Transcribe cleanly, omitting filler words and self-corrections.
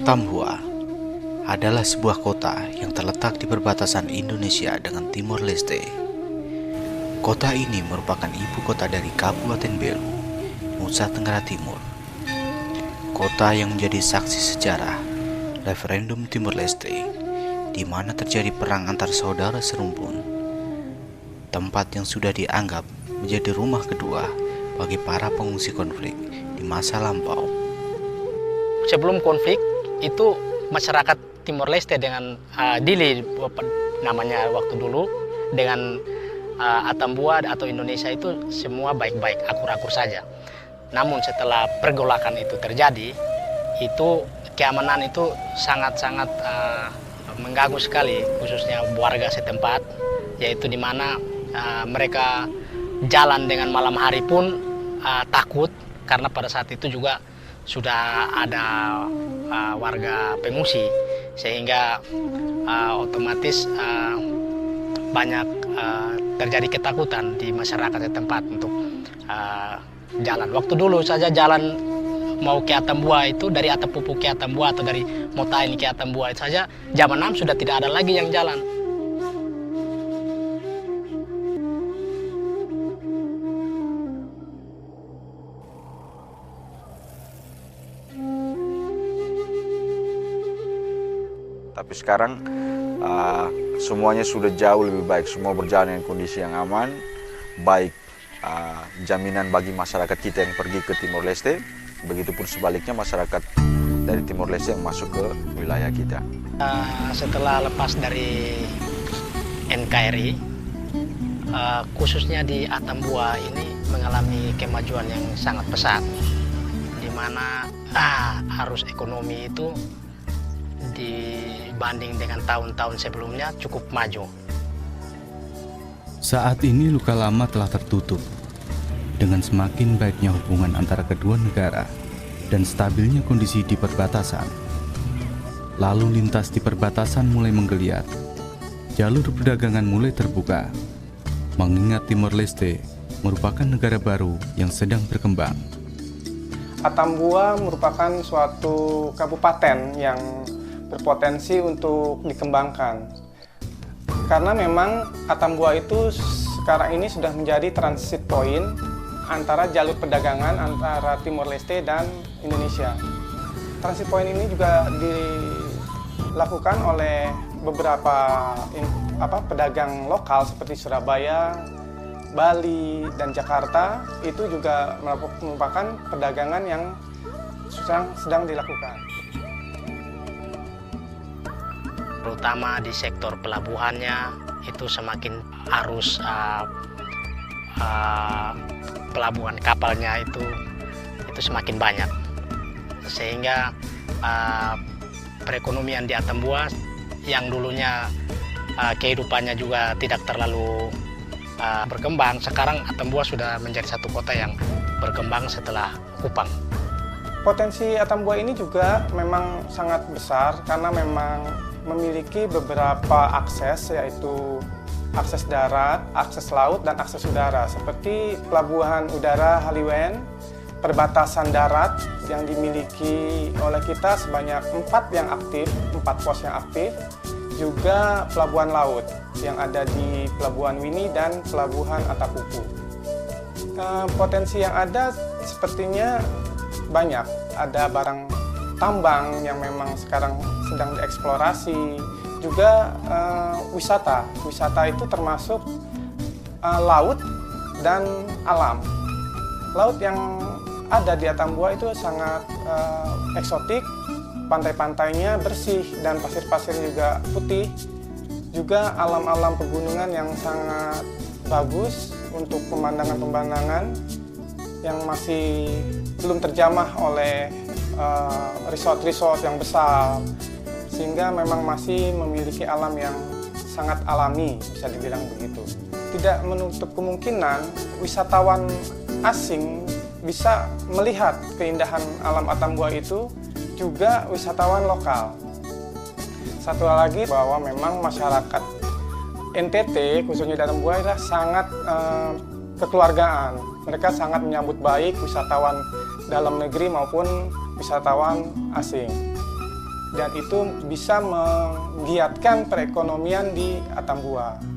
Atambua adalah sebuah kota yang terletak di perbatasan Indonesia dengan Timor Leste. Kota ini merupakan ibu kota dari Kabupaten Belu, Nusa Tenggara Timur. Kota yang menjadi saksi sejarah referendum Timor Leste, di mana terjadi perang antar saudara serumpun. Tempat yang sudah dianggap menjadi rumah kedua bagi para pengungsi konflik di masa lampau. Sebelum konflik itu masyarakat Timor Leste dengan Dili namanya waktu dulu dengan Atambua atau Indonesia itu semua baik-baik, akur-akur saja. Namun setelah pergolakan itu terjadi, itu keamanan itu sangat-sangat mengganggu sekali, khususnya warga setempat, yaitu di mana mereka jalan dengan malam hari pun takut karena pada saat itu juga sudah ada warga pengungsi, sehingga otomatis banyak terjadi ketakutan di masyarakat setempat untuk jalan. Waktu dulu saja jalan mau ke Atambua itu dari Atapupu ke Atambua atau dari Motaini ke Atambua itu saja zaman 6 sudah tidak ada lagi yang jalan. Tapi sekarang semuanya sudah jauh lebih baik, semua berjalan dengan kondisi yang aman, baik jaminan bagi masyarakat kita yang pergi ke Timor Leste, begitupun sebaliknya masyarakat dari Timor Leste yang masuk ke wilayah kita. Setelah lepas dari NKRI, khususnya di Atambua ini mengalami kemajuan yang sangat pesat, di mana arus ekonomi itu dibanding dengan tahun-tahun sebelumnya cukup maju. Saat ini luka lama telah tertutup dengan semakin baiknya hubungan antara kedua negara dan stabilnya kondisi di perbatasan. Lalu lintas di perbatasan mulai menggeliat, jalur perdagangan mulai terbuka, mengingat Timor Leste merupakan negara baru yang sedang berkembang. Atambua merupakan suatu kabupaten yang berpotensi untuk dikembangkan. Karena memang Atambua itu sekarang ini sudah menjadi transit point antara jalur perdagangan antara Timor Leste dan Indonesia. Transit point ini juga dilakukan oleh beberapa pedagang lokal seperti Surabaya, Bali, dan Jakarta. Itu juga merupakan perdagangan yang sedang dilakukan. Terutama di sektor pelabuhannya itu semakin arus pelabuhan kapalnya itu semakin banyak, sehingga perekonomian di Atambua yang dulunya kehidupannya juga tidak terlalu berkembang, sekarang Atambua sudah menjadi satu kota yang berkembang setelah Kupang. Potensi Atambua ini juga memang sangat besar karena memang memiliki beberapa akses, yaitu akses darat, akses laut, dan akses udara, seperti pelabuhan udara Haliwen, perbatasan darat yang dimiliki oleh kita sebanyak 4 pos yang aktif, juga pelabuhan laut yang ada di Pelabuhan Wini dan Pelabuhan Atapupu. Potensi yang ada sepertinya banyak, ada barang tambang yang memang sekarang sedang dieksplorasi, juga wisata. Wisata itu termasuk laut dan alam. Laut yang ada di Atambua itu sangat eksotik, pantai-pantainya bersih dan pasir-pasirnya juga putih. Juga alam-alam pegunungan yang sangat bagus untuk pemandangan-pemandangan yang masih belum terjamah oleh resort-resort yang besar, sehingga memang masih memiliki alam yang sangat alami, bisa dibilang begitu. Tidak menutup kemungkinan wisatawan asing bisa melihat keindahan alam Atambua itu, juga wisatawan lokal. Satu hal lagi, bahwa memang masyarakat NTT, khususnya di Atambua, adalah sangat kekeluargaan. Mereka sangat menyambut baik wisatawan dalam negeri maupun wisatawan asing. dan itu bisa menggiatkan perekonomian di Atambua.